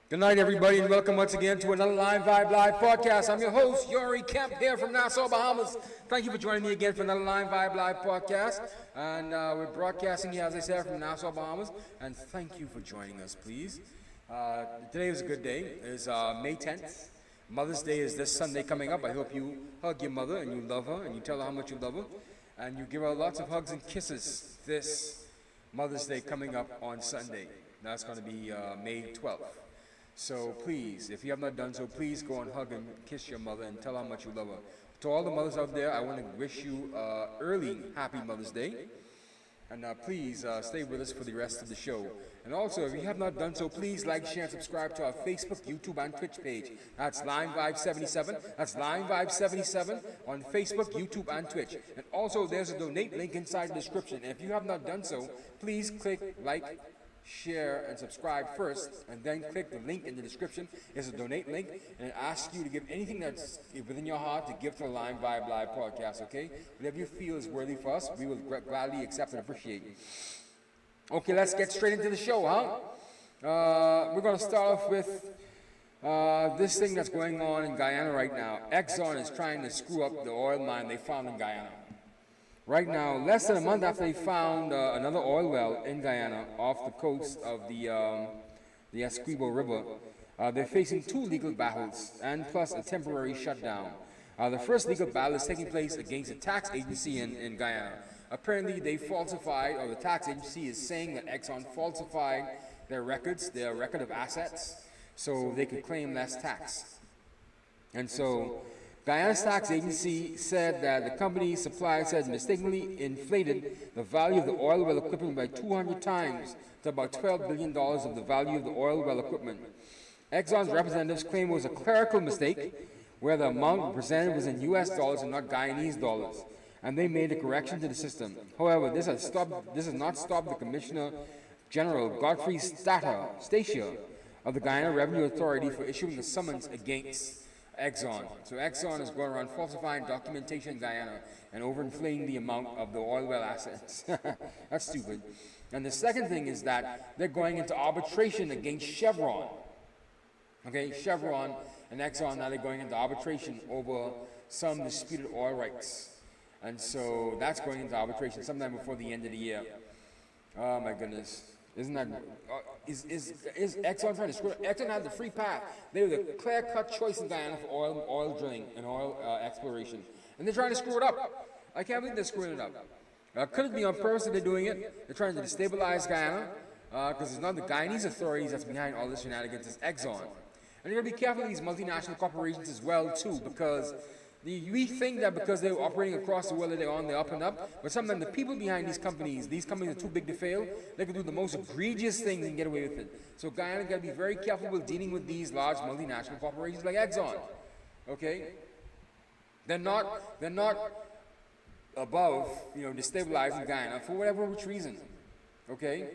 Good night, everybody, and welcome once again to another Line Vibe Live podcast. I'm your host, Yori Kemp, here from Nassau, Bahamas. Thank you for joining me again for another Line Vibe Live podcast. And we're broadcasting here, as I said, from Nassau, Bahamas. And thank you for joining us, please. Today is a good day. It's May 10th. Mother's Day is this Sunday coming up. I hope you hug your mother and you love her and you tell her how much you love her. And you give her lots of hugs and kisses this Mother's Day coming up on Sunday. That's going to be May 12th. So please, if you have not done so, please go and hug and kiss your mother and tell her how much you love her. To all the mothers out there, I want to wish you early Happy Mother's Day. And please stay with us for the rest of the show. And also, if you have not done so, please like, share, and subscribe to our Facebook, YouTube, and Twitch page. That's Line Vibe 77. That's Line Vibe 77 on Facebook, YouTube, and Twitch. And also, there's a donate link inside the description. And if you have not done so, please click like, share, and subscribe first, and then click the link in the description. It's a donate link, and it asks you to give anything that's within your heart to give to the Line Vibe Live podcast, okay? Whatever you feel is worthy for us, we will gladly accept and appreciate. Okay, let's get straight into the show, huh? We're going to start off with this thing that's going on in Guyana right now. Exxon is trying to screw up the oil mine they found in Guyana. Right now, less than a month after they found another oil well in Guyana off the coast of the Essequibo River, they're facing two legal battles and plus a temporary shutdown. The first legal battle is taking place against a tax agency in Guyana. Apparently, they falsified, or the tax agency is saying that Exxon falsified their records, their record of assets, so they could claim less tax. And so Guyana's tax agency said that the company's suppliers had mistakenly inflated the value of the oil well equipment by 200 times to about $12 billion of the value of the oil well equipment. Exxon's representatives claim it was a clerical mistake where the amount presented was in US dollars and not Guyanese dollars, and they made a correction to the system. However, this has not stopped the Commissioner General Godfrey Stacia of the Guyana Revenue Authority for issuing a summons against Exxon. So Exxon is going around falsifying documentation in Guyana and overinflating the amount of the oil well assets. That's stupid. And the second thing is that they're going into arbitration against Chevron. Okay, Chevron and Exxon, now they're going into arbitration over some disputed oil rights. And so that's going into arbitration sometime before the end of the year. Oh my goodness. Isn't that, is Exxon trying to screw it? Exxon had the free path. They were the clear-cut choice in Guyana for oil drilling and oil exploration. And they're trying to screw it up. I can't believe they're screwing it up. Could it be on purpose that they're doing it? They're trying to destabilize Guyana, because it's not the Guyanese authorities that's behind all this shenanigans, it's Exxon. And you're going to be careful of these multinational corporations as well, too, because we think that because they're operating across the world that they're on the up and up, but sometimes the people behind these companies are too big to fail. They can do the most egregious things and get away with it. So Guyana got to be very careful with dealing with these large multinational corporations like Exxon. Okay? They're not above, destabilizing Guyana for whatever which reason. Okay?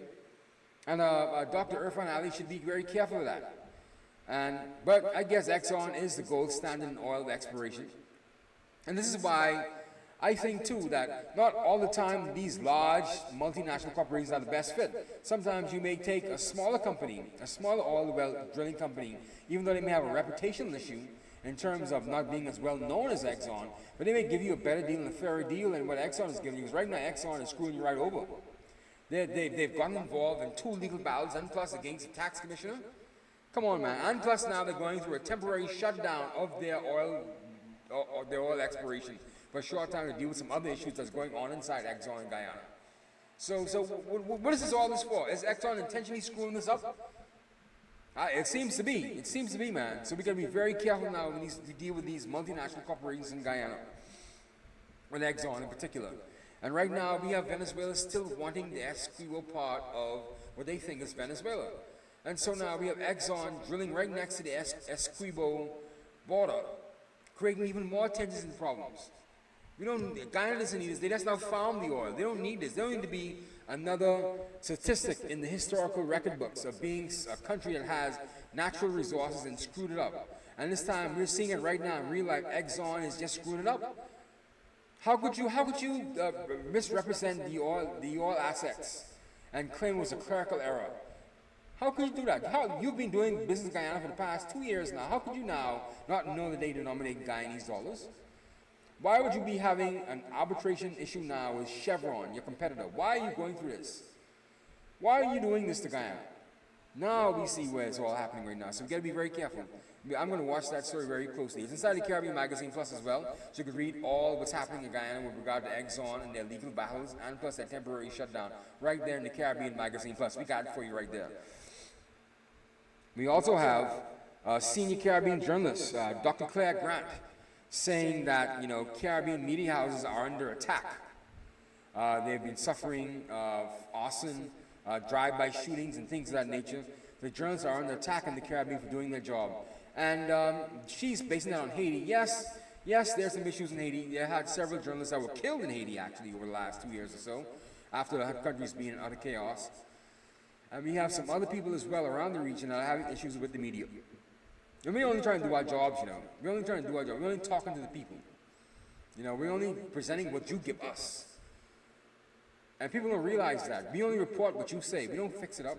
And Dr. Irfan Ali should be very careful of that. But I guess Exxon is the gold standard in oil exploration. And this is why I think, too, that not all the time these large multinational corporations are the best fit. Sometimes you may take a smaller company, a smaller oil well drilling company, even though they may have a reputational issue in terms of not being as well known as Exxon, but they may give you a better deal and a fairer deal than what Exxon is giving you. Because right now, Exxon is screwing you right over. They've gotten involved in two legal battles, and plus against the tax commissioner. Come on, man. And plus now they're going through a temporary shutdown of their oil exploration for a short time to deal with some other issues that's going on inside Exxon and Guyana. So what is all this for? Is Exxon intentionally screwing this up? It seems to be. It seems to be, man. So we got to be very careful now when we deal with these multinational corporations in Guyana, with Exxon in particular. And right now we have Venezuela still wanting the Essequibo part of what they think is Venezuela. And so now we have Exxon drilling right next to the Essequibo border, creating even more tensions and problems. Guyana doesn't need this. They just now found the oil. They don't need this. They don't need to be another statistic in the historical record books of being a country that has natural resources and screwed it up. And this time we're seeing it right now in real life. Exxon is just screwing it up. How could you misrepresent the oil assets and claim it was a clerical error? How could you do that? How you've been doing business in Guyana for the past 2 years now? How could you now not know that they denominate Guyanese dollars? Why would you be having an arbitration issue now with Chevron, your competitor? Why are you going through this? Why are you doing this to Guyana? Now we see where it's all happening right now, so we got to be very careful. I'm going to watch that story very closely. It's inside the Caribbean Magazine Plus as well, so you can read all what's happening in Guyana with regard to Exxon and their legal battles, and plus that temporary shutdown right there in the Caribbean Magazine Plus. We got it for you right there. We also have senior Caribbean journalist, Dr. Claire Grant, saying that, you know, Caribbean media houses are under attack. They've been suffering arson, drive-by shootings and things of that nature. The journalists are under attack in the Caribbean for doing their job. And she's basing that on Haiti. Yes, there's some issues in Haiti. They had several journalists that were killed in Haiti, actually, over the last 2 years or so, after the country's been in utter chaos. And we have some other people as well around the region that are having issues with the media. And we're only trying to do our jobs, you know. We're only trying to do our job. We're only talking to the people. You know, we're only presenting what you give us. And people don't realize that. We only report what you say. We don't fix it up.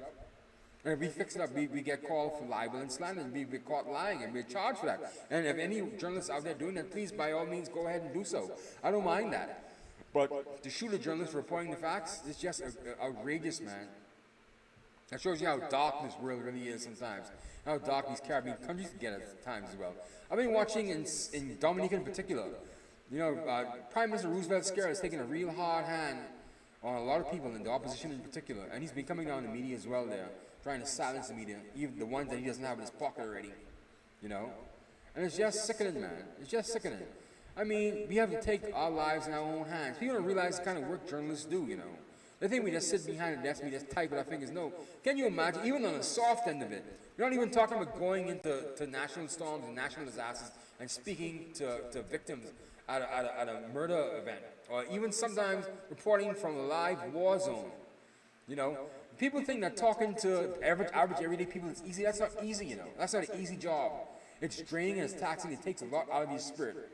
And if we fix it up, we get called for libel and slander. And we're caught lying, and we're charged for that. And if any journalists out there doing that, please, by all means, go ahead and do so. I don't mind that. But to shoot a journalist for reporting the facts is just outrageous, man. That shows you how dark this world really is sometimes. How dark these Caribbean countries get at times as well. I've been watching in Dominica in particular. You know, Prime Minister Roosevelt Skerrit has taken a real hard hand on a lot of people in the opposition in particular. And he's been coming down the media as well there, trying to silence the media, even the ones that he doesn't have in his pocket already. You know? And it's just sickening, man. It's just sickening. I mean, we have to take our lives in our own hands. People don't realize the kind of work journalists do, you know. They think we just sit behind a desk, we just type with our fingers. No. Can you imagine, even on the soft end of it, we're not even talking about going into national storms and national disasters and speaking to victims at a murder event, or even sometimes reporting from a live war zone. You know, people think that talking to average everyday people is easy. That's not easy, you know. That's not an easy job. It's draining and it's taxing. It takes a lot out of your spirit.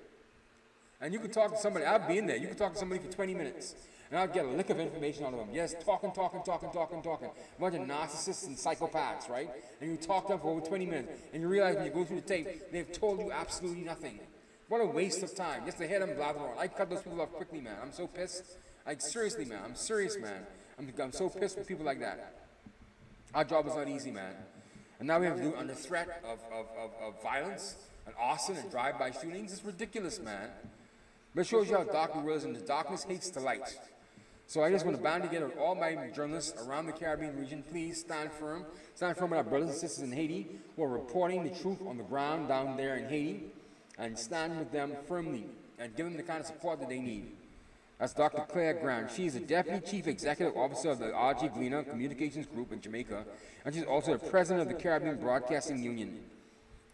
And you could talk to somebody, I've been there, you could talk to somebody for 20 minutes. And I'll get a lick of information out of them. Yes, talking. A bunch of narcissists and psychopaths, right? And you talk to them for over 20 minutes. And you realize when you go through the tape, they've told you absolutely nothing. What a waste of time. Just to hear them blather on. I cut those people off quickly, man. I'm so pissed. Like, seriously, man. I'm serious, man. I'm so pissed with people like that. Our job is not easy, man. And now we have to do it under threat of violence and arson and drive-by shootings. It's ridiculous, man. But it shows you how dark the world is, and the darkness hates the light. So I just want to band together with all my journalists around the Caribbean region. Please stand firm. Stand firm with our brothers and sisters in Haiti who are reporting the truth on the ground down there in Haiti, and stand with them firmly and give them the kind of support that they need. That's Dr. Claire Grant. She is the Deputy Chief Executive Officer of the R.G. Gleaner Communications Group in Jamaica, and she's also the President of the Caribbean Broadcasting Union.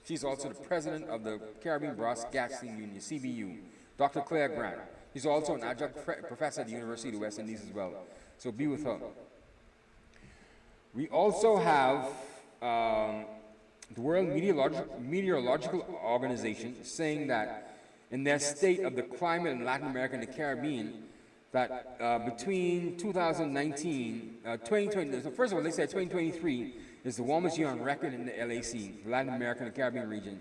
She's also the President of the Caribbean Broadcasting Union, CBU. Dr. Claire Grant. She's also an adjunct professor at the University of the West Indies as well. So be with her. We also have the World Meteorological Organization saying that in their state of the climate in Latin America and the Caribbean, that between 2019, 2020, so first of all, they said 2023 is the warmest year on record in the LAC, the Latin America and the Caribbean region.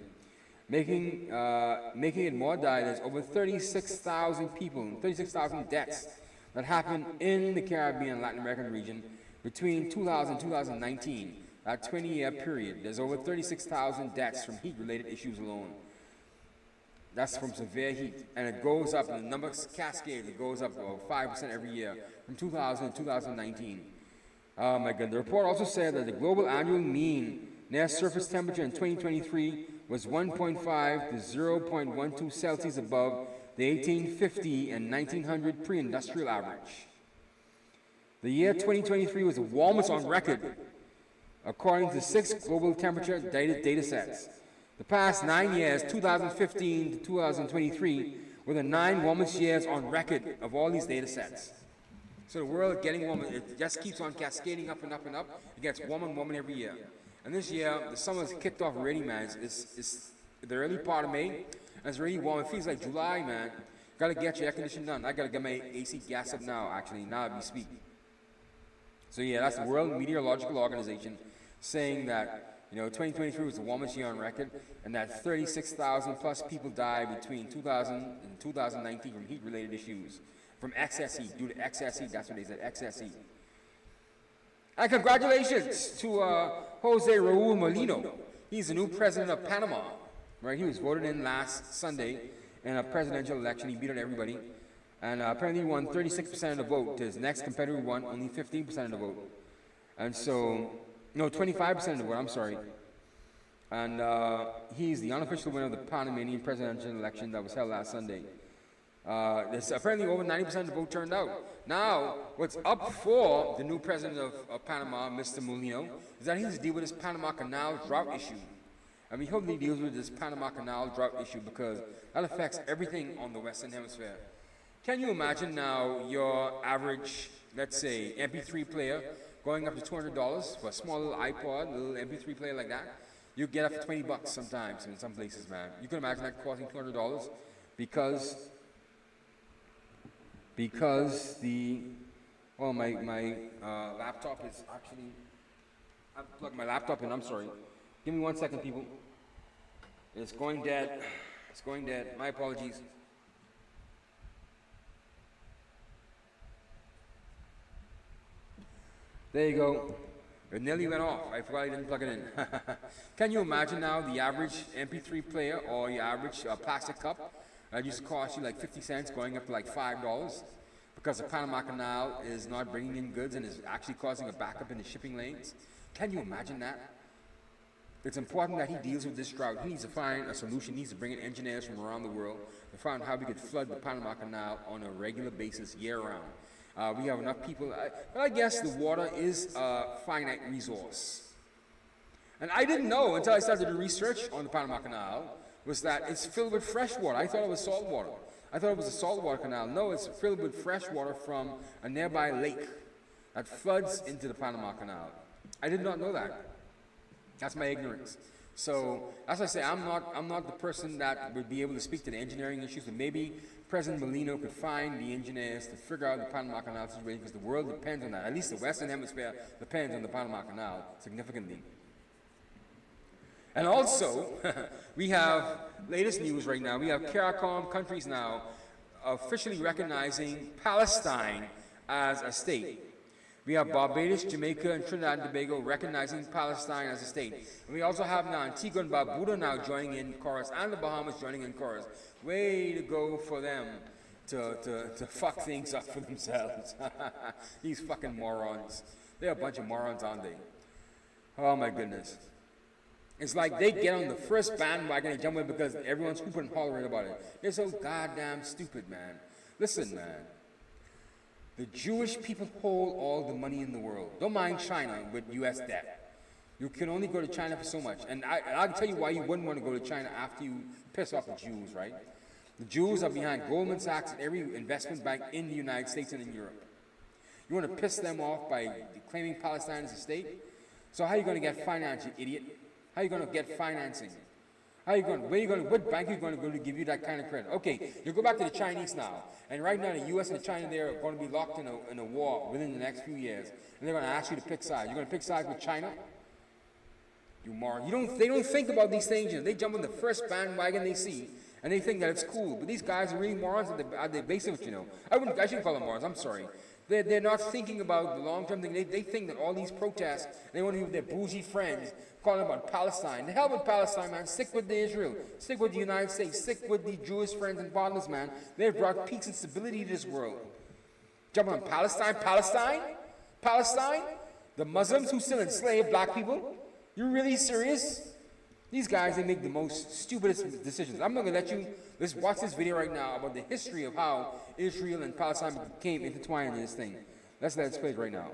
Making it more dire. There's over 36,000 people, 36,000 deaths that happened in the Caribbean and Latin American region between 2000 and 2019, that 20-year period. There's over 36,000 deaths from heat-related issues alone. That's from severe heat, and it goes up, and the number cascades, it goes up about 5% every year from 2000 to 2019. Oh my God. The report also said that the global annual mean near surface temperature in 2023 was 1.5 to 0.12 Celsius above the 1850 and 1900 pre-industrial average. The year 2023 was the warmest on record, according to 6 global temperature data sets. The past 9 years, 2015 to 2023, were the 9 warmest years on record of all these data sets. So the world is getting warmer. It just keeps on cascading up and up and up. It gets warmer and warmer every year. And this year, the summer's kicked off already, man. It's the early part of May, and it's really warm. It feels like July, man. Gotta get your air conditioning done. I gotta get my AC gas up now, actually, now as we speak. So yeah, that's the World Meteorological Organization saying that 2023 was the warmest year on record, and that 36,000 plus people died between 2000 and 2019 from heat-related issues, from excess heat, due to excess heat. That's what they said, excess heat. And congratulations to Jose Raul Molino. He's the new president of Panama. Right? He was voted in last Sunday in a presidential election. He beat out everybody. And apparently he won 36% of the vote. His next competitor won only 15% of the vote. And so, no, 25% of the vote, I'm sorry. And he's the unofficial winner of the Panamanian presidential election that was held last Sunday. There's apparently over 90% of the vote turned out. Now, what's up for the new president of Panama, Mr. Molino, is that he has to deal with this Panama Canal drought issue. And we hope he deals with this Panama Canal drought issue because that affects everything on the Western Hemisphere. Can you imagine now your average, let's say, MP3 player going up to $200 for a small little iPod, a little MP3 player like that? You get up for 20 bucks sometimes in some places, man. You can imagine that costing $200 because the, well, my laptop is actually, I plugged my laptop in, I'm sorry. Give me 1 second, people. It's going dead. It's going dead. My apologies. There you go. It nearly went off. I forgot I didn't plug it in. Can you imagine now the average MP3 player or your average plastic cup that used to cost you like 50 cents going up to like $5 because the Panama Canal is not bringing in goods and is actually causing a backup in the shipping lanes? Can you imagine that? It's important that he deals with this drought. He needs to find a solution. He needs to bring in engineers from around the world to find how we could flood the Panama Canal on a regular basis year-round. We have enough people, but I guess the water is a finite resource. And I didn't know until I started to do research on the Panama Canal was that it's filled with fresh water. I thought it was salt water. I thought it was a saltwater canal. No, it's filled with fresh water from a nearby lake that floods into the Panama Canal. I did not know that. That's my ignorance. So, as I say, I'm not the person that would be able to speak to the engineering issues, but maybe President Molino could find the engineers to figure out the Panama Canal situation because the world depends on that. At least the Western Hemisphere depends on the Panama Canal significantly. And also, we have latest news right now. We have CARICOM countries now officially recognizing Palestine as a state. We have Barbados, Jamaica, and Trinidad and Tobago recognizing Palestine as a state. And we also have now Antigua and Barbuda now joining in chorus, and the Bahamas joining in chorus. Way to go for them to fuck things up for themselves. These fucking morons. They're a bunch of morons, aren't they? Oh my goodness. It's like they get on the first bandwagon and jump in because everyone's hooping and hollering about it. They're so goddamn stupid, man. Listen, man. The Jewish people hold all the money in the world. Don't mind China with U.S. debt. You can only go to China for so much. And I'll tell you why you wouldn't want to go to China after you piss off the Jews, right? The Jews are behind Goldman Sachs and every investment bank in the United States and in Europe. You want to piss them off by claiming Palestine as a state? So how are you going to get finance, you idiot? How are you going to get financing? How are you going? Where are you going? What bank are you going to go to give you that kind of credit? Okay, you go back to the Chinese now, and right now the U.S. and China they are going to be locked in a war within the next few years, and they're going to ask you to pick sides. You're going to pick sides with China? You moron! They don't think about these things. They jump on the first bandwagon they see, and they think that it's cool. But these guys are really morons at the base of it. I shouldn't call them morons. I'm sorry. They're not thinking about the long-term thing. They think that all these protests, they want to be with their bougie friends, calling about Palestine. The hell with Palestine, man. Stick with Israel. Stick with the United States. Stick with the Jewish friends and partners, man. They've brought peace and stability to this world. Jump on Palestine? Palestine? The Muslims who still enslave black people? You really serious? These guys, they make the most stupidest decisions. I'm going to let you, let's watch this video right now about the history of how Israel and Palestine became intertwined in this thing. Let's play it right now.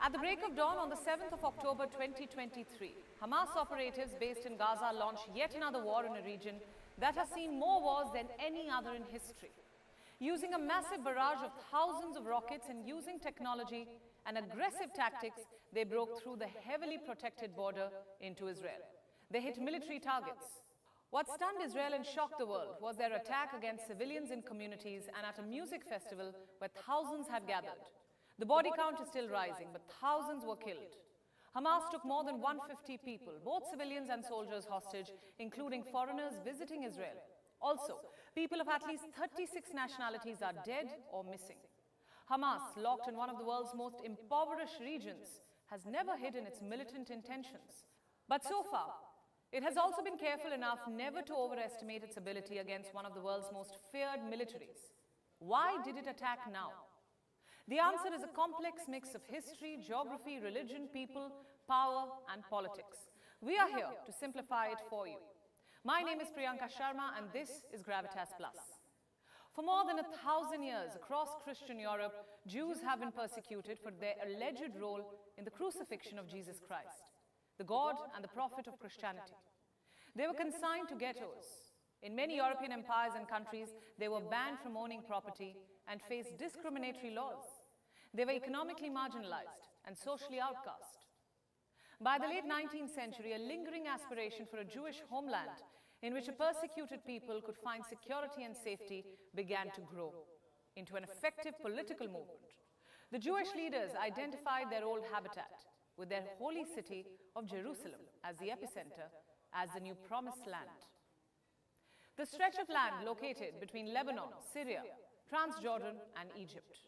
At the break of dawn on the 7th of October 2023, Hamas operatives based in Gaza launched yet another war in a region that has seen more wars than any other in history. Using a massive barrage of thousands of rockets and using technology and aggressive tactics, they broke through the heavily protected border into Israel. They hit military targets. What stunned Israel and shocked the world was their attack against civilians in communities and at a music festival where thousands had gathered. The body count is still rising, but thousands were killed. Hamas took more than 150 people, both civilians and soldiers, hostage, including foreigners visiting Israel. Also, people of at least 36 nationalities are dead or missing. Hamas, locked in one of the world's most impoverished regions, has never hidden its militant intentions. But so far, it has also been careful enough never to overestimate its ability against one of the world's most feared militaries. Why did it attack now? The answer is a complex mix of history, geography, religion, people, power, and politics. We are here to simplify it for you. My name is Priyanka Sharma, and this is Gravitas Plus. For more than 1,000 years across Christian Europe, Jews have been persecuted for their alleged role in the crucifixion of Jesus Christ, the God and the prophet of Christianity. They were consigned to ghettos. In many European empires and countries, they were banned from owning property and faced discriminatory laws. They were economically marginalized and socially outcast. By the late 19th century, a lingering aspiration for a Jewish homeland in which a persecuted people could find security and safety began to grow into an effective political movement. The Jewish leaders identified their old habitat with their holy city of Jerusalem as the epicenter, as the new promised land. The stretch of land located between Lebanon, Syria, Transjordan, and Egypt.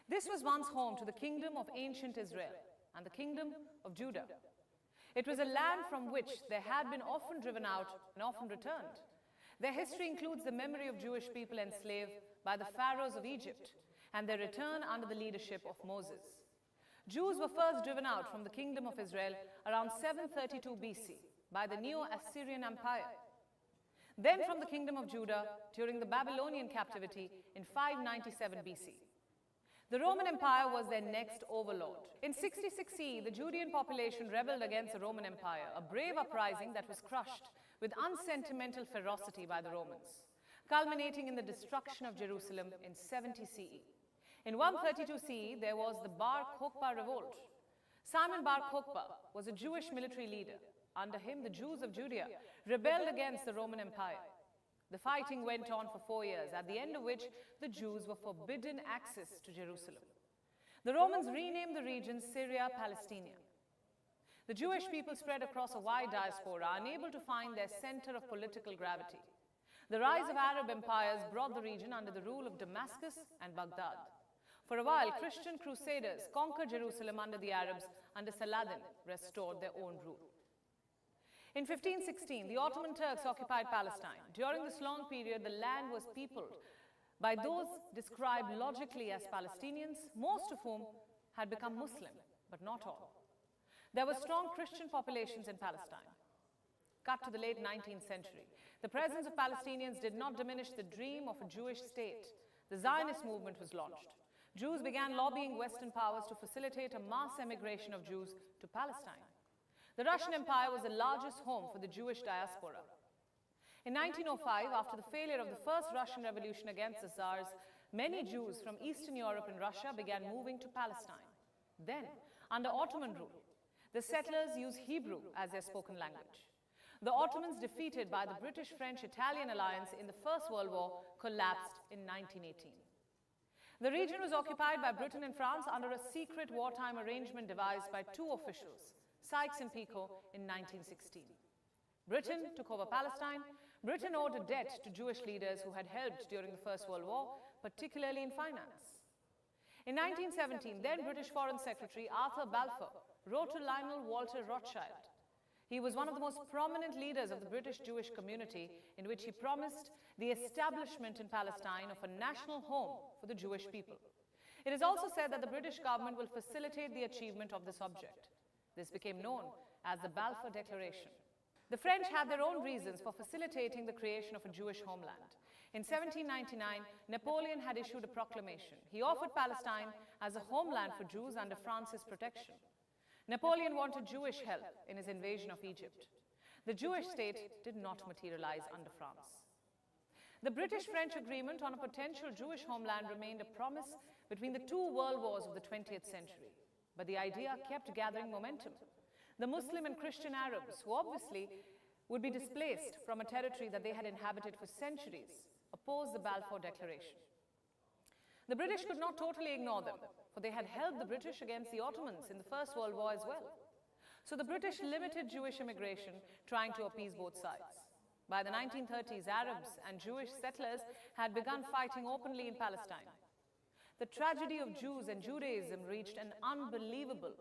This was once home to the kingdom of ancient Israel and the kingdom of Judah. It was a land from which they had been often driven out and often returned. Their history includes the memory of Jewish people enslaved by the pharaohs of Egypt and their return under the leadership of Moses. Jews were first driven out from the kingdom of Israel around 732 BC by the Neo-Assyrian Empire. Then from the kingdom of Judah during the Babylonian captivity in 597 BC. The Roman Empire was their next overlord. In 66 CE, the Judean population rebelled against the Roman Empire, a brave uprising that was crushed with unsentimental ferocity by the Romans, culminating in the destruction of Jerusalem in 70 CE. In 132 CE, there was the Bar Kokhba revolt. Simon Bar Kokhba was a Jewish military leader. Under him, the Jews of Judea rebelled against the Roman Empire. The fighting went on for 4 years, at the end of which the Jews were forbidden access to Jerusalem. The Romans renamed the region Syria Palestina. The Jewish people spread across a wide diaspora, unable to find their center of political gravity. The rise of Arab empires brought the region under the rule of Damascus and Baghdad. For a while, Christian crusaders conquered Jerusalem under the Arabs. Under Saladin, restored their own rule. In 1516, the Ottoman Turks occupied Palestine. During this long period, the land was peopled by those described logically as Palestinians, most of whom had become Muslim, but not all. There were strong Christian populations in Palestine. Cut to the late 19th century, the presence of Palestinians did not diminish the dream of a Jewish state. The Zionist movement was launched. Jews began lobbying Western powers to facilitate a mass emigration of Jews to Palestine. The Russian Empire was the largest home for the Jewish diaspora. In 1905, after the failure of the first Russian Revolution against the Tsars, many Jews from Eastern Europe and Russia began moving to Palestine. Then, under Ottoman rule, the settlers used Hebrew as their spoken language. The Ottomans, defeated by the British-French-Italian alliance in the First World War, collapsed in 1918. The region was occupied by Britain and France under a secret wartime arrangement devised by two officials, Sykes and Picot, in 1916. Britain took over Palestine. Britain owed a debt to Jewish leaders who had helped during the First World War, particularly in finance. In 1917, then British Foreign Secretary Arthur Balfour wrote to Lionel Walter Rothschild. He was one of the most prominent leaders of the British Jewish community, in which he promised the establishment in Palestine of a national home for the Jewish people. It is also said that the British government will facilitate the achievement of this object. This became known as the Balfour Declaration. The French had their own reasons for facilitating the creation of a Jewish homeland. In 1799, Napoleon had issued a proclamation. He offered Palestine as a homeland for Jews under France's protection. Napoleon wanted Jewish help in his invasion of Egypt. The Jewish state did not materialize under France. The British-French agreement on a potential Jewish homeland remained a promise between the two world wars of the 20th century. But the idea kept gathering momentum. The Muslim and Christian Arabs, who obviously would be displaced from a territory that they had inhabited for centuries, opposed the Balfour Declaration. The British could not totally ignore them, for they had helped the British against the Ottomans in the First World War as well. So the British limited Jewish immigration, trying to appease both sides. By the 1930s, Arabs and Jewish settlers had begun fighting openly in Palestine. The tragedy of Jews and Judaism reached an unbelievable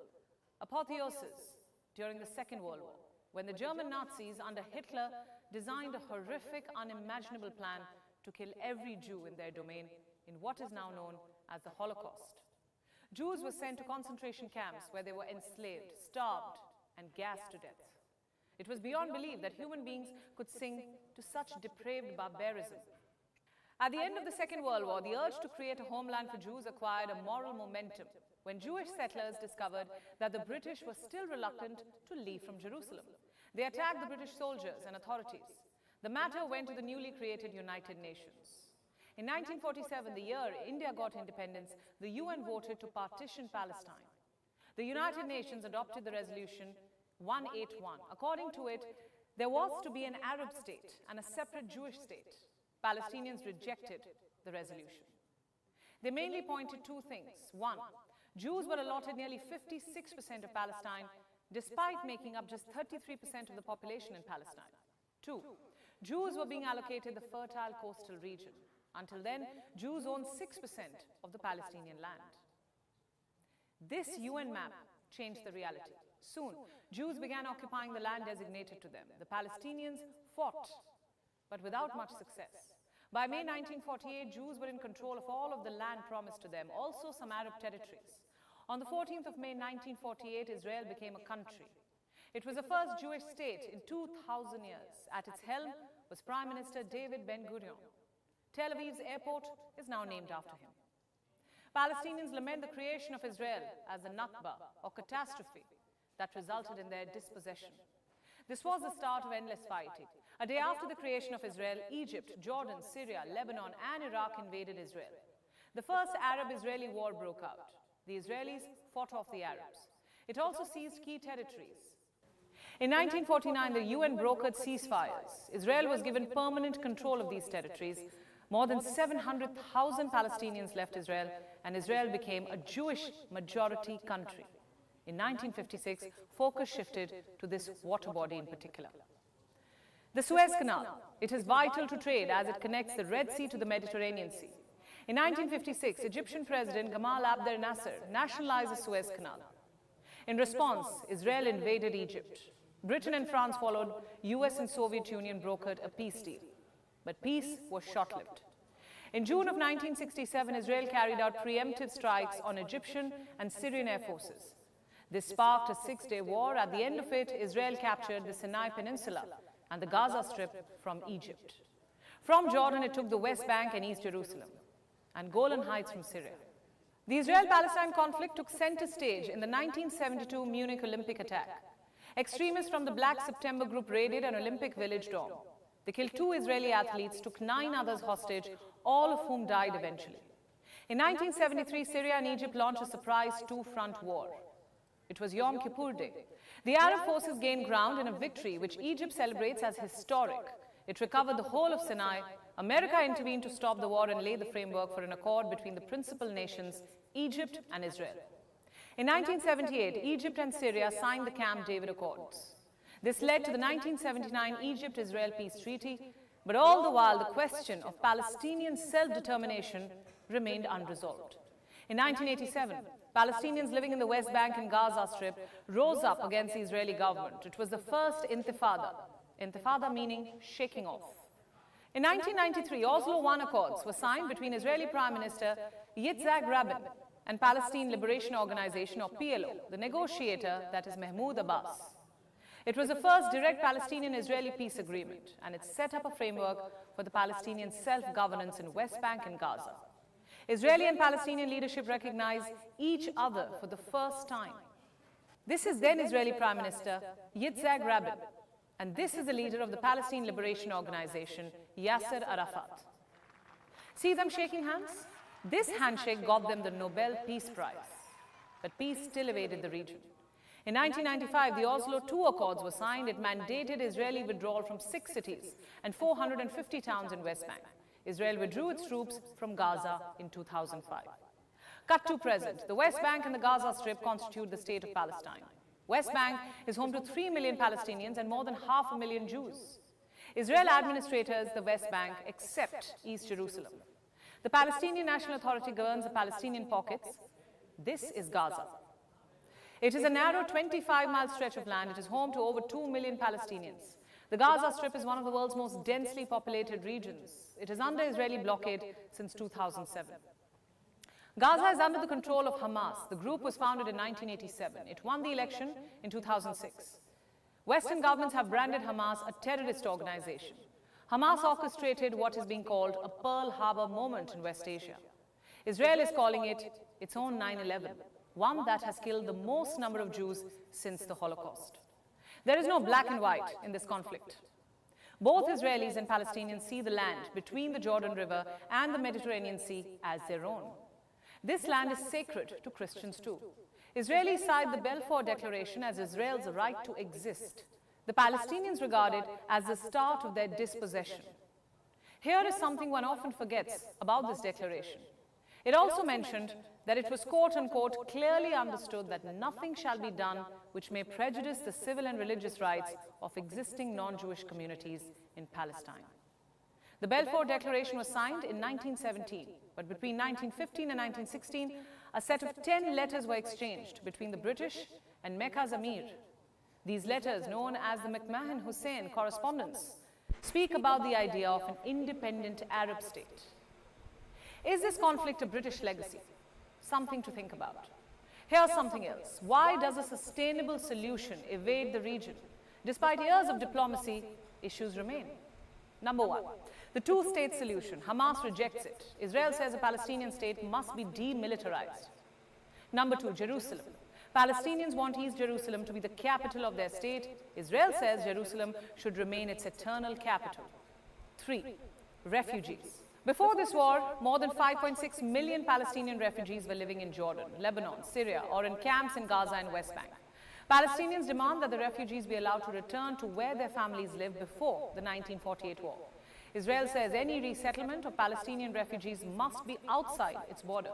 apotheosis during the Second World War, when the German Nazis under Hitler designed a horrific, unimaginable plan to kill every Jew in their domain in what is now known as the Holocaust. Jews were sent to concentration camps where they were enslaved, starved, and gassed to death. It was beyond belief that human beings could sink to such depraved barbarism. At the end of the Second World War, the urge to create a homeland for Jews acquired a moral momentum when Jewish settlers discovered that the British were still reluctant to leave from Jerusalem. They attacked the British soldiers and authorities. The matter went to the newly created United Nations. In 1947, the year India got independence, the UN voted to partition Palestine. The United Nations adopted the resolution 181. According to it, there was to be an Arab state and a separate Jewish state. Palestinians rejected the resolution. They mainly pointed two things. One, Jews were allotted nearly 56% of Palestine, despite making up just 33% of the population in Palestine. Two, Jews were being allocated the fertile coastal region. Until then, Jews owned 6% of the Palestinian land. This UN map changed the reality. Soon, Jews began occupying the land designated to them. The Palestinians fought, but without much success. By May 1948, Jews were in control of all of the land promised to them, also some Arab territories. On the 14th of May 1948, Israel became a country. It was the first Jewish state in 2,000 years. At its helm was Prime Minister David Ben-Gurion. Tel Aviv's airport is now named after him. Palestinians lament the creation of Israel as a Nakba, or catastrophe, that resulted in their dispossession. This was the start of endless fighting. A day after the creation of Israel, Egypt, Jordan, Syria, Lebanon, and Iraq invaded Israel. The first Arab-Israeli war broke out. The Israelis fought off the Arabs. It also seized key territories. In 1949, the UN brokered ceasefires. Israel was given permanent control of these territories. More than 700,000 Palestinians left Israel, and Israel became a Jewish majority country. In 1956, focus shifted to this water body in particular. The Suez Canal. It is vital to trade as it connects the Red Sea to the Mediterranean Sea. In 1956, Egyptian President Gamal Abdel Nasser nationalized the Suez Canal. In response, Israel invaded Egypt. Britain and France followed. US and Soviet Union brokered a peace deal. But peace was short-lived. In June of 1967, Israel carried out preemptive strikes on Egyptian and Syrian air forces. This sparked a six-day war. At the end of it, Israel captured the Sinai Peninsula and the Gaza Strip from Egypt. From Jordan, it took the West Bank and East Jerusalem, and Golan Heights from Syria. The Israel-Palestine conflict took center stage in the 1972 Munich Olympic attack. Extremists from the Black September group raided an Olympic Village dorm. They killed 2 Israeli athletes, took 9 others hostage, all of whom died eventually. In 1973, Syria and Egypt launched a surprise two-front war. It was Yom Kippur Day. The Arab forces gained ground in a victory which Egypt celebrates as historic. It recovered the whole of Sinai. America intervened to stop the war and lay the framework for an accord between the principal nations, Egypt and Israel. In 1978, Egypt and Syria signed the Camp David Accords. This led to the 1979 Egypt-Israel Peace Treaty, but all the while the question of Palestinian self-determination remained unresolved. In 1987, Palestinians living in the West Bank and Gaza Strip rose up against the Israeli government. It was the first intifada. Intifada meaning shaking off. In 1993, Oslo I Accords were signed between Israeli Prime Minister Yitzhak Rabin and Palestine Liberation Organization, or PLO, the negotiator, that is Mahmoud Abbas. It was the first direct Palestinian-Israeli peace agreement, and it set up a framework for the Palestinian self-governance in West Bank and Gaza. Israeli and Palestinian leadership recognized each other for the first time. This is then Israeli Prime Minister Yitzhak Rabin, and this is the leader of the Palestine Liberation Organization, Yasser Arafat. See them shaking hands? This handshake got them the Nobel Peace Prize, but peace still evaded the region. In 1995, the Oslo II Accords were signed. It mandated Israeli withdrawal from 6 cities and 450 towns in West Bank. Israel withdrew its troops from Gaza in 2005. Cut to present. The West Bank and the Gaza Strip constitute the state of Palestine. West Bank is home to 3 million Palestinians and more than 500,000 Jews. Israel administrators the West Bank except East Jerusalem. The Palestinian National Authority governs the Palestinian pockets. This is Gaza. It is a narrow 25-mile stretch of land. It is home to over 2 million Palestinians. The Gaza Strip is one of the world's most densely populated regions. It is under Israeli blockade since 2007. Gaza is under the control of Hamas. The group was founded in 1987. It won the election in 2006. Western governments have branded Hamas a terrorist organization. Hamas orchestrated what is being called a Pearl Harbor moment in West Asia. Israel is calling it its own 9/11, one that has killed the most number of Jews since the Holocaust. There is no black and white in this conflict. Both Israelis and Palestinians see the land between the Jordan River and the Mediterranean Sea as their own. This land is sacred to Christians too. Israelis cite the Balfour Declaration as Israel's right to exist. The Palestinians regard it as the start of their dispossession. Here is something one often forgets about this declaration. It also mentioned that it was quote-unquote clearly understood that nothing shall be done which may prejudice the civil and religious rights of existing non-Jewish communities in Palestine. The Balfour Declaration was signed in 1917, but between 1915 and 1916, a set of 10 letters were exchanged between the British and Mecca's Amir. These letters, known as the McMahon-Hussein Correspondence, speak about the idea of an independent Arab state. Is this conflict a British legacy? Something to think about. Here's something else. Why does a sustainable solution evade the region? Despite years of diplomacy, issues remain. Number one, the two-state solution. Hamas rejects it. Israel says a Palestinian state must be demilitarized. Number two, Jerusalem. Palestinians want East Jerusalem to be the capital of their state. Israel says Jerusalem should remain its eternal capital. 3. Refugees. Before this war, more than 5.6 million Palestinian refugees were living in Jordan, Lebanon, Syria, or in camps in Gaza and West Bank. Palestinians demand that the refugees be allowed to return to where their families lived before the 1948 war. Israel says any resettlement of Palestinian refugees must be outside its border.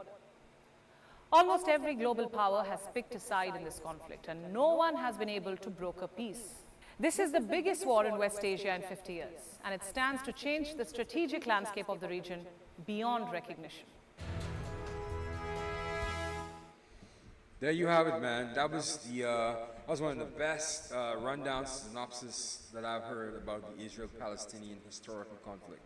Almost every global power has picked a side in this conflict, and no one has been able to broker peace. This is the biggest war in West Asia in 50 years, and it stands to change the strategic landscape of the region beyond recognition. There you have it, man. That was one of the best rundown synopsis that I've heard about the Israel-Palestinian historical conflict.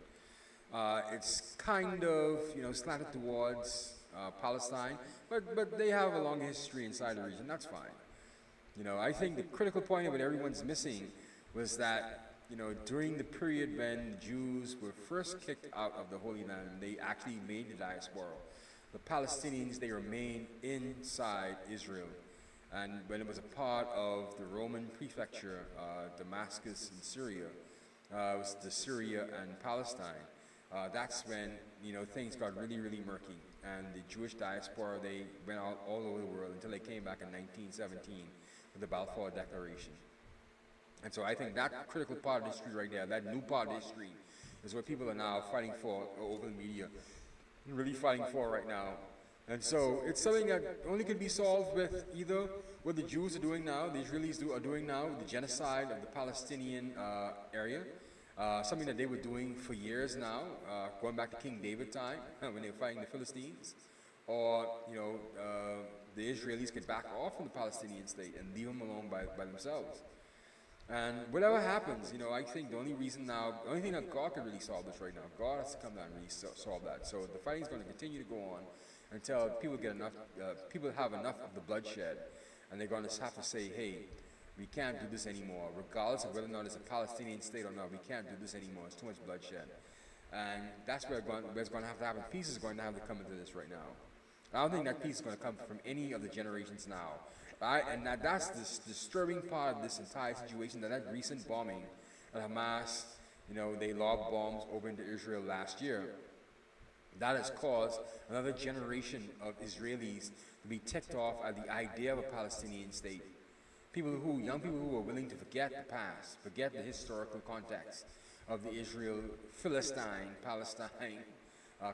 It's kind of, slanted towards Palestine, but they have a long history inside the region. That's fine. I think the critical point of what everyone's missing was that, during the period when the Jews were first kicked out of the Holy Land, they actually made the diaspora. The Palestinians, they remained inside Israel. And when it was a part of the Roman prefecture, Damascus in Syria, it was the Syria and Palestine. That's when, things got really, really murky. And the Jewish diaspora, they went out all over the world until they came back in 1917 with the Balfour Declaration. And so I think that critical part of history right there, that new part of history, is what people are now fighting for over the media, really fighting for right now. And so it's something that only can be solved with either what the Jews are doing now, the Israelis are doing now, the genocide of the Palestinian area, something that they were doing for years now, going back to King David time, when they were fighting the Philistines, or, the Israelis could back off from the Palestinian state and leave them alone by themselves. And whatever happens, I think the only thing that God can really solve this right now, God has to come down and really solve that. So the fighting is going to continue to go on until people get enough, people have enough of the bloodshed, and they're going to have to say, hey, we can't do this anymore, regardless of whether or not it's a Palestinian state or not. We can't do this anymore. It's too much bloodshed, and that's where it's going to have to happen. Peace is going to have to come into this right now. I don't think that peace is going to come from any of the generations now. And that's the disturbing part of this entire situation, that recent bombing at Hamas, they lobbed bombs over into Israel last year. That has caused another generation of Israelis to be ticked off at the idea of a Palestinian state. Young people who are willing to forget the past, forget the historical context of the Israel-Philistine, Palestine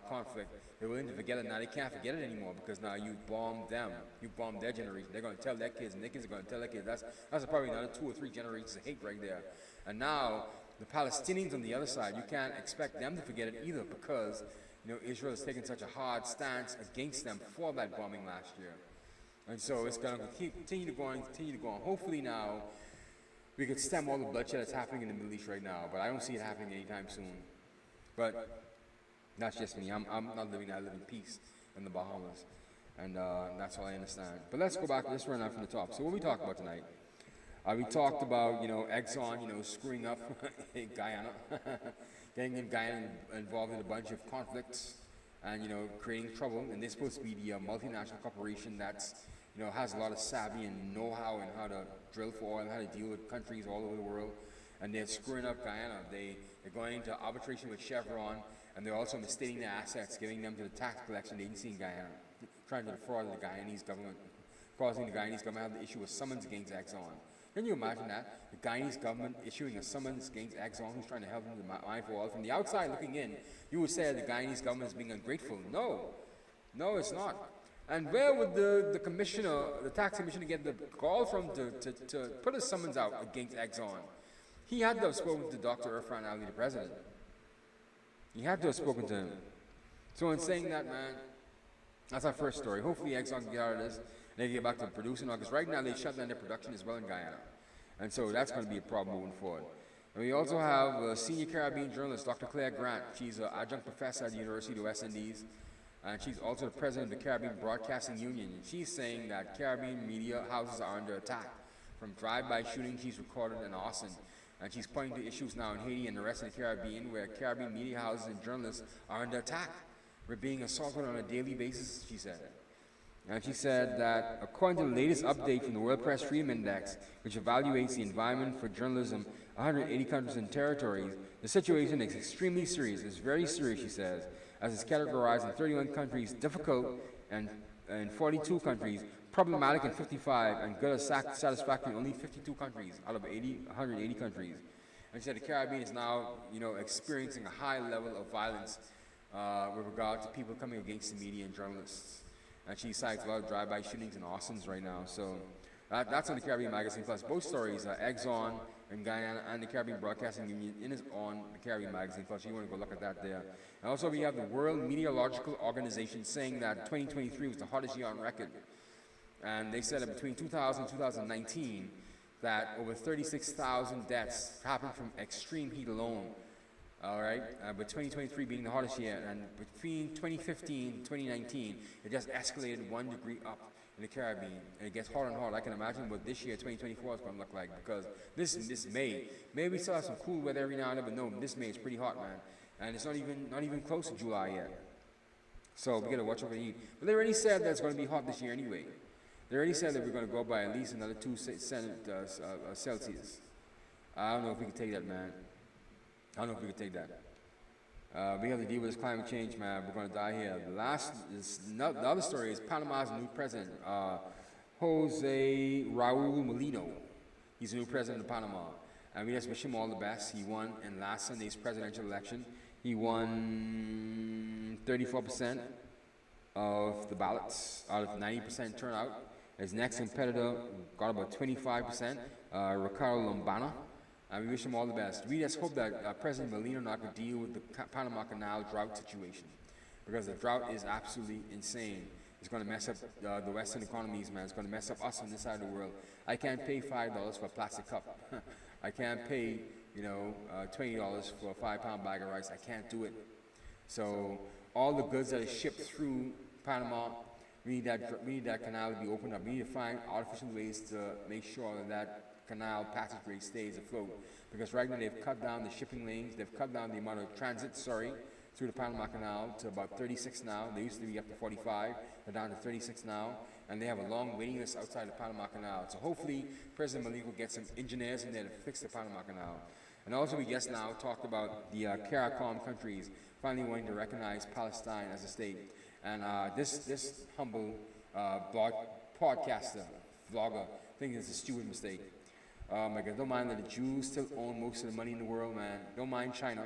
conflict. They're willing to forget it now. They can't forget it anymore because now you bombed them. You bombed their generation. They're going to tell their kids, and their kids are going to tell their kids. That's probably another 2 or 3 generations of hate right there. And now the Palestinians on the other side, you can't expect them to forget it either because Israel has taken such a hard stance against them for that bombing last year. And so it's going to continue to go on. Hopefully now we could stem all the bloodshed that's happening in the Middle East right now, but I don't see it happening anytime soon. But that's just me. I'm not living that. I live in peace in the Bahamas, and that's all I understand. But let's go back. Let's run out from the top. So what we talked about tonight? We talked about Exxon screwing up in Guyana, getting Guyana involved in a bunch of conflicts, and creating trouble. And they're supposed to be the multinational corporation that's has a lot of savvy and know-how in how to drill for oil, how to deal with countries all over the world. And they're screwing up Guyana. They're going into arbitration with Chevron, and they're also misstating their assets, giving them to the tax collection agency in Guyana, trying to defraud the Guyanese government, causing the Guyanese government to have to issue a summons against Exxon. Can you imagine that? The Guyanese government issuing a summons against Exxon, who's trying to help them to mine for oil. From the outside looking in, you would say the Guyanese government is being ungrateful. No, it's not. And where would the commissioner, the tax commissioner, get the call from to put a summons out against Exxon? He had to have spoken to Dr. Irfan Ali, the president. He had to have spoken to him. So in saying that, man, that's our first story. Hopefully Exxon can get out of this and they get back to producing, because right now they shut down their production as well in Guyana. And so that's going to be a problem moving forward. And we also have a senior Caribbean journalist, Dr. Claire Grant. She's an adjunct professor at the University of the West Indies. And she's also the president of the Caribbean Broadcasting Union. And she's saying that Caribbean media houses are under attack from drive-by shootings she's recorded in Austin. And she's pointing to issues now in Haiti and the rest of the Caribbean where Caribbean media houses and journalists are under attack. We're being assaulted on a daily basis, she said. And she said that according to the latest update from the World Press Freedom Index, which evaluates the environment for journalism 180 countries and territories, the situation is extremely serious. It's very serious, she says, as it's categorized in 31 countries, difficult and in 42 countries, problematic in 55, and good or satisfactory in only 52 countries out of 180 countries. And she said the Caribbean is now, experiencing a high level of violence with regard to people coming against the media and journalists. And she cites a lot of drive-by shootings in Austin's right now. So that's on the Caribbean Magazine Plus. Both stories, Exxon in Guyana and the Caribbean Broadcasting Union is on the Caribbean Magazine Plus. You want to go look at that there. And also we have the World Meteorological Organization saying that 2023 was the hottest year on record. And they said that between 2000 and 2019, that over 36,000 deaths happened from extreme heat alone. All right, but 2023 being the hottest year, and between 2015 and 2019, it just escalated 1 degree up in the Caribbean, and it gets hotter and hotter. I can imagine what this year, 2024, is going to look like, because this May, maybe we still have some cool weather every now and then, but no, this May is pretty hot, man, and it's not even close to July yet. So we got to watch over the heat. But they already said that it's going to be hot this year anyway. They already said that we're going to go by at least another 2 Celsius. I don't know if we can take that, man. I don't know if we can take that. We have to deal with this climate change, man. We're going to die here. The other story is Panama's new president, Jose Raul Molino. He's the new president of Panama. And we just wish him all the best. He won in last Sunday's presidential election. He won 34% of the ballots out of 90% turnout. His next competitor got about 25%, Ricardo Lombana. And we wish him all the best. We just hope that President Molino not could deal with the Panama Canal drought situation, because the drought is absolutely insane. It's going to mess up the Western economies, man. It's going to mess up us on this side of the world. I can't pay $5 for a plastic cup. I can't pay, $20 for a 5-pound bag of rice. I can't do it. So all the goods that are shipped through Panama, we need that canal to be opened up. We need to find artificial ways to make sure that canal passageway stays afloat, because right now they've cut down the shipping lanes, they've cut down the amount of transit, through the Panama Canal to about 36 now. They used to be up to 45, they're down to 36 now, and they have a long waiting list outside the Panama Canal. So hopefully President Malik will get some engineers in there to fix the Panama Canal. And also we just now talked about the CARICOM countries finally wanting to recognize Palestine as a state. And this humble podcaster, vlogger, thinks it's a stupid mistake. My God, don't mind that the Jews still own most of the money in the world, man. Don't mind China.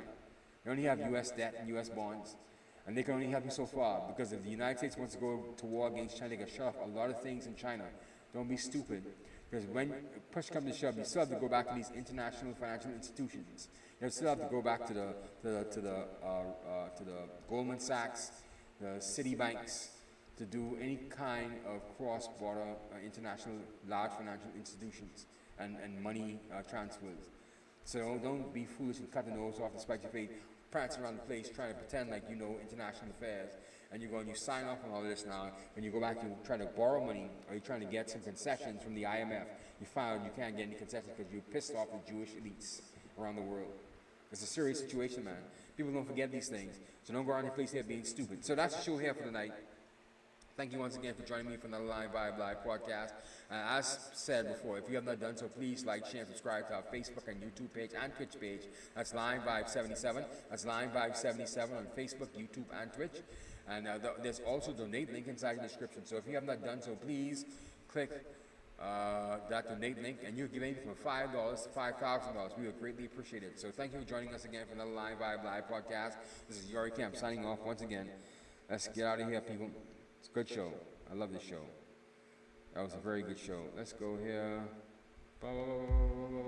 They only have U.S. debt and U.S. bonds. And they can only help you so far, because if the United States wants to go to war against China, they can shut off a lot of things in China. Don't be stupid. Because when push comes to shove, you still have to go back to these international financial institutions. You still have to go back to the Goldman Sachs, the Citibanks, to do any kind of cross-border international large financial institutions and money transfers. So don't be foolish and cut the nose off to spite your face, prance around the place trying to pretend like you know international affairs, and you sign off on all this now. When you go back to try to borrow money, or you're trying to get some concessions from the IMF, you find you can't get any concessions because you're pissed off the Jewish elites around the world. It's a serious situation, man. People don't forget these things, so don't go around the place here being stupid. So that's the show here for tonight. Thank you once again for joining me for another Live Vibe Live podcast. As said before, if you have not done so, please like, share, and subscribe to our Facebook and YouTube page and Twitch page. That's Live Vibe 77. That's Live Vibe 77 on Facebook, YouTube, and Twitch. And there's also a donate link inside the description. So if you have not done so, please click that donate link, and you give anything from $5 to $5,000. We would greatly appreciate it. So thank you for joining us again for another Live Vibe Live podcast. This is Yori Kemp signing off once again. Let's get out of here, people. It's a good show. I love this show. That was a very good show. Let's go here. Blah, blah, blah, blah, blah.